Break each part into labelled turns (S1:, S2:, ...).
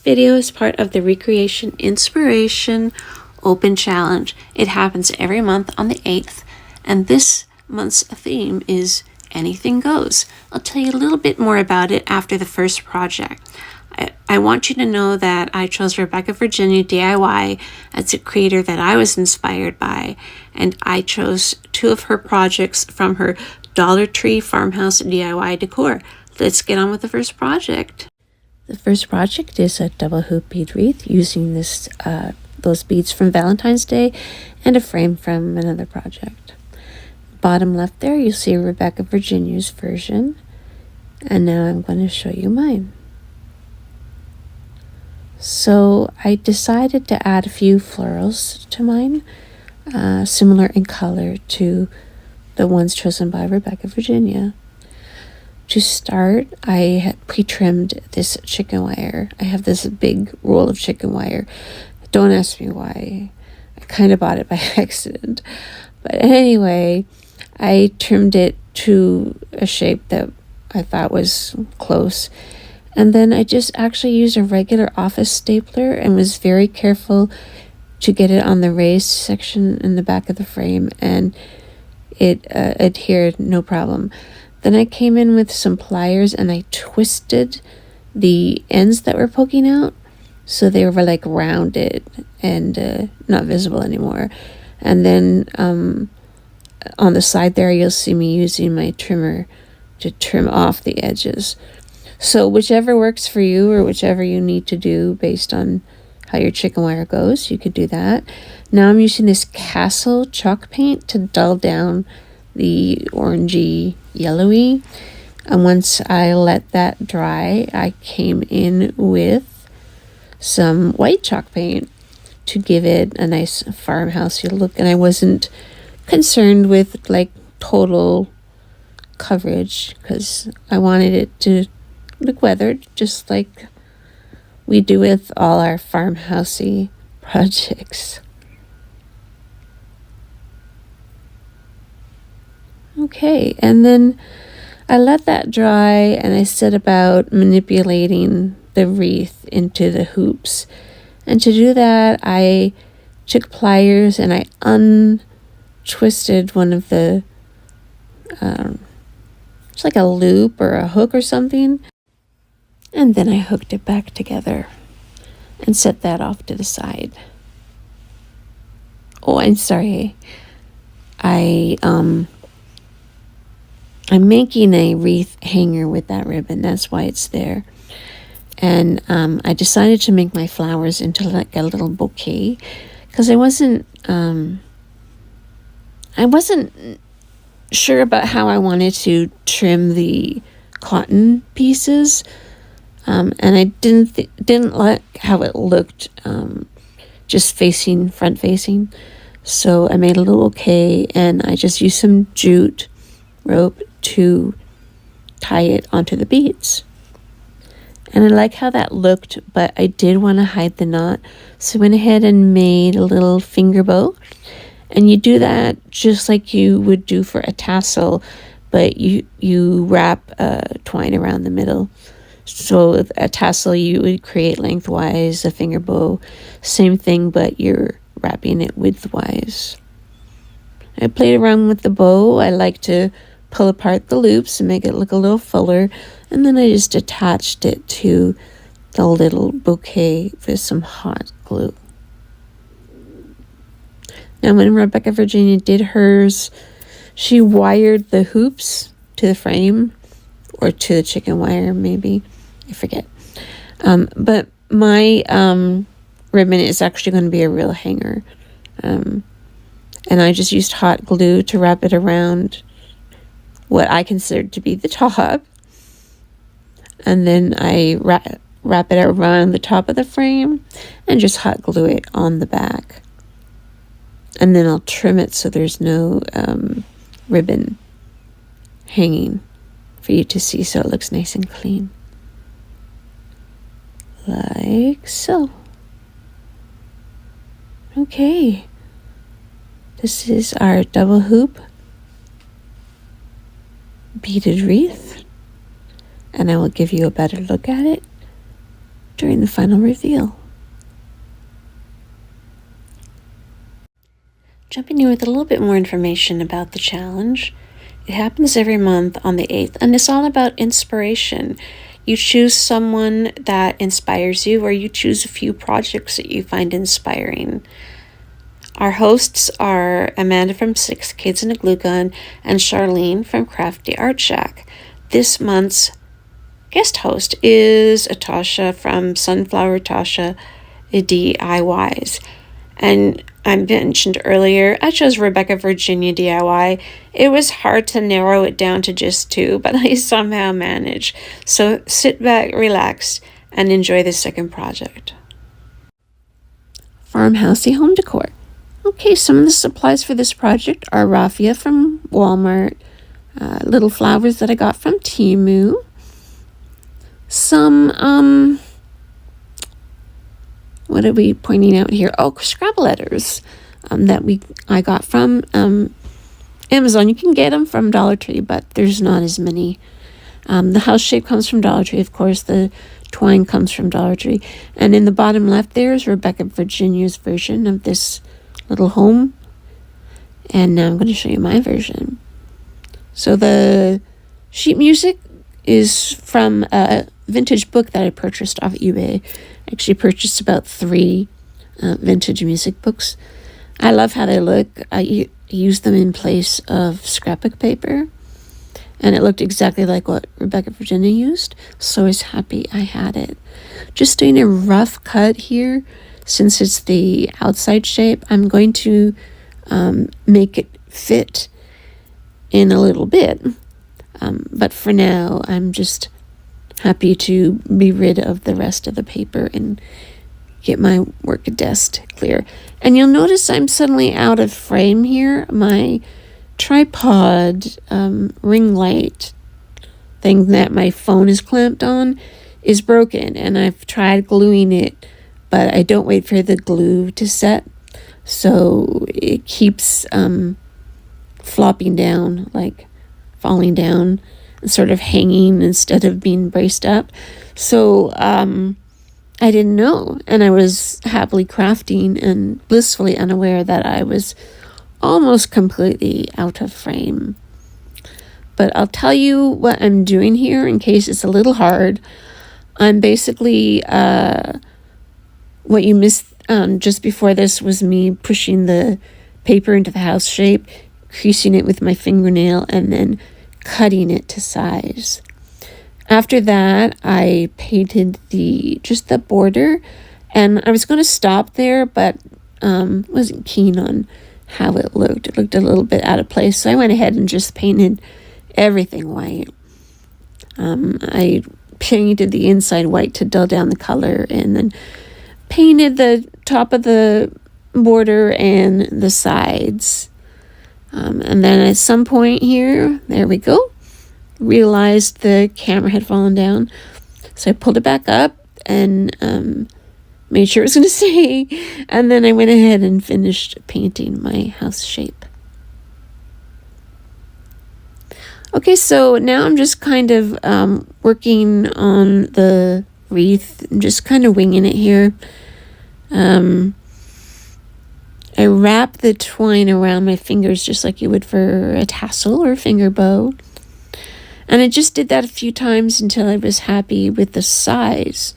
S1: video is part of the Recreation Inspiration Open Challenge. It happens every month on the 8th, and this month's theme is Anything Goes. I'll tell you a little bit more about it after the first project. I want you to know that I chose Rebecca Virginia DIY as a creator that I was inspired by, and I chose 2 of her projects from her Dollar Tree Farmhouse DIY decor. Let's get on with the first project. The first project is a double hoop bead wreath using those beads from Valentine's Day and a frame from another project. Bottom left there, you'll see Rebecca Virginia's version, and now I'm going to show you mine. So I decided to add a few florals to mine, similar in color to the ones chosen by Rebecca Virginia. To start, I had pre-trimmed this chicken wire. I have this big roll of chicken wire. Don't ask me why. I kind of bought it by accident. But anyway, I trimmed it to a shape that I thought was close. And then I just actually used a regular office stapler and was very careful to get it on the raised section in the back of the frame, and it adhered no problem. Then I came in with some pliers and I twisted the ends that were poking out so they were like rounded and not visible anymore. And then on the side there, you'll see me using my trimmer to trim off the edges. So whichever works for you or whichever you need to do based on how your chicken wire goes, you could do that. Now I'm using this Castle chalk paint to dull down the orangey yellowy, and once I let that dry, I came in with some white chalk paint to give it a nice farmhousey look, and I wasn't concerned with like total coverage because I wanted it to look weathered, just like we do with all our farmhousey projects. Okay, and then I let that dry and I set about manipulating the wreath into the hoops. And to do that, I took pliers and I untwisted one of the, it's like a loop or a hook or something. And then I hooked it back together and set that off to the side. Oh, I'm sorry. I'm making a wreath hanger with that ribbon. That's why it's there. And I decided to make my flowers into like a little bouquet because I wasn't sure about how I wanted to trim the cotton pieces. And I didn't like how it looked just front facing. So I made a little bouquet and I just used some jute rope to tie it onto the beads. And I like how that looked, but I did want to hide the knot, so I went ahead and made a little finger bow. And you do that just like you would do for a tassel, but you wrap twine around the middle. So with a tassel you would create lengthwise, a finger bow, same thing, but you're wrapping it widthwise. I played around with the bow. I like to pull apart the loops and make it look a little fuller, and then I just attached it to the little bouquet with some hot glue. Now when Rebecca Virginia did hers, she wired the hoops to the frame, or to the chicken wire maybe, I forget. But my ribbon is actually going to be a real hanger, and I just used hot glue to wrap it around what I considered to be the top, and then I wrap it around the top of the frame and just hot glue it on the back, and then I'll trim it so there's no ribbon hanging for you to see, so it looks nice and clean, like so. Okay, this is our double hoop beaded wreath, and I will give you a better look at it during the final reveal. Jumping in with a little bit more information about the challenge. It happens every month on the 8th, and it's all about inspiration. You choose someone that inspires you, or you choose a few projects that you find inspiring. Our hosts are Amanda from 6 Kids and a Glue Gun and Charlene from CRAFTY Art Shack. This month's guest host is Tasha from Sunflower Tasha DIYs. And I mentioned earlier, I chose Rebecca Virginia DIY. It was hard to narrow it down to just 2, but I somehow managed. So sit back, relax, and enjoy the second project. Farmhouse home decor. Okay, some of the supplies for this project are raffia from Walmart, little flowers that I got from Temu, some, what are we pointing out here? Oh, Scrabble letters that I got from Amazon. You can get them from Dollar Tree, but there's not as many. The house shape comes from Dollar Tree, of course. The twine comes from Dollar Tree. And in the bottom left there is Rebecca Virginia's version of this little home. And now I'm going to show you my version. So the sheet music is from a vintage book that I purchased off eBay. I actually purchased about 3 vintage music books. I love how they look. I used them in place of scrapbook paper, and it looked exactly like what Rebecca Virginia used, so I was happy I had it. Just doing a rough cut here, since it's the outside shape. I'm going to make it fit in a little bit, but for now I'm just happy to be rid of the rest of the paper and get my work desk clear. And you'll notice I'm suddenly out of frame here. My tripod ring light thing that my phone is clamped on is broken, and I've tried gluing it, but I don't wait for the glue to set, so it keeps flopping down, like falling down, sort of hanging instead of being braced up. So I didn't know, and I was happily crafting and blissfully unaware that I was almost completely out of frame. But I'll tell you what I'm doing here in case it's a little hard. I'm basically what you missed just before this was me pushing the paper into the house shape, creasing it with my fingernail, and then cutting it to size. After that, I painted just the border, and I was going to stop there, but wasn't keen on how it looked. It looked a little bit out of place, so I went ahead and just painted everything white. I painted the inside white to dull down the color, and then painted the top of the border and the sides. And then at some point here, there we go, realized the camera had fallen down. So I pulled it back up and made sure it was going to stay. And then I went ahead and finished painting my house shape. Okay, so now I'm just kind of working on the wreath. I'm just kind of winging it here. I wrap the twine around my fingers just like you would for a tassel or a finger bow. And I just did that a few times until I was happy with the size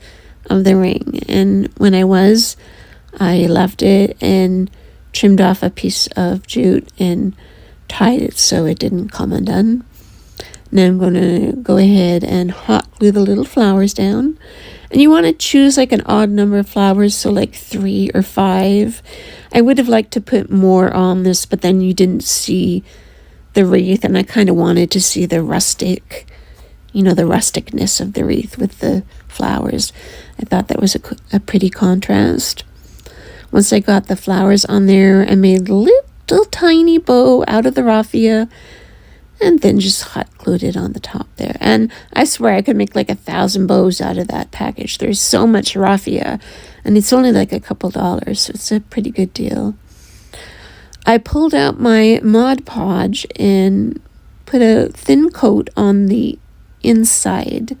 S1: of the ring. And when I left it and trimmed off a piece of jute and tied it so it didn't come undone. Now I'm going to go ahead and hot glue the little flowers down. And you want to choose like an odd number of flowers, so like 3 or 5. I would have liked to put more on this, but then you didn't see the wreath, and I kind of wanted to see the rustic, the rusticness of the wreath with the flowers. I thought that was a pretty contrast. Once I got the flowers on there, I made a little tiny bow out of the raffia, and then just hot glued it on the top there. And I swear I could make like 1,000 bows out of that package. There's so much raffia, and it's only like a couple dollars, so it's a pretty good deal. I pulled out my Mod Podge and put a thin coat on the inside.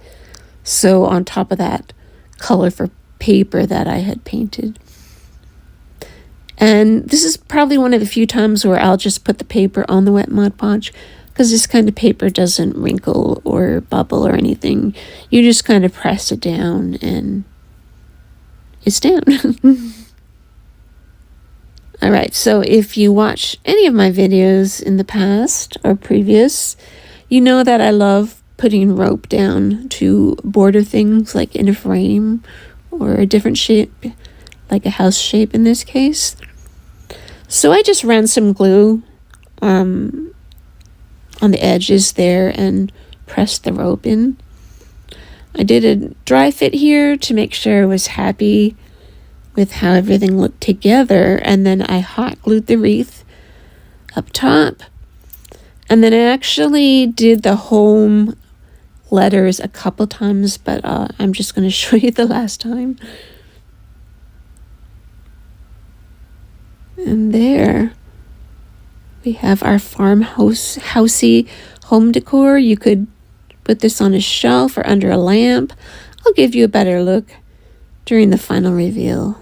S1: So on top of that color for paper that I had painted. And this is probably one of the few times where I'll just put the paper on the wet Mod Podge, because this kind of paper doesn't wrinkle or bubble or anything. You just kind of press it down and it's down. Alright, so if you watch any of my videos in the past or previous, you know that I love putting rope down to border things like in a frame or a different shape, like a house shape in this case. So I just ran some glue on the edges there and pressed the rope in. I did a dry fit here to make sure I was happy with how everything looked together, and then I hot glued the wreath up top, and then I actually did the home letters a couple times, but I'm just going to show you the last time. And there we have our farmhouse housey home decor. You could put this on a shelf or under a lamp. I'll give you a better look during the final reveal.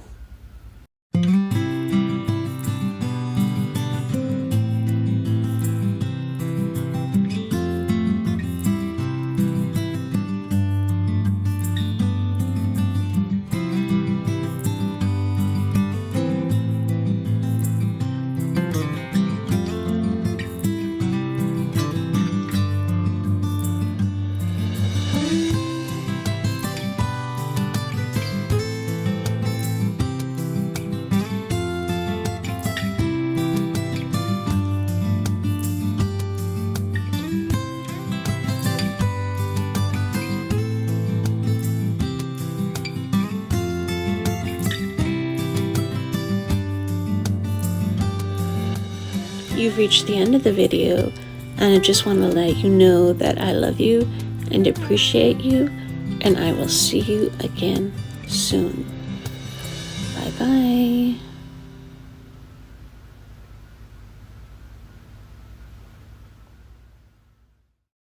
S1: You've reached the end of the video, and I just want to let you know that I love you and appreciate you, and I will see you again soon. Bye bye.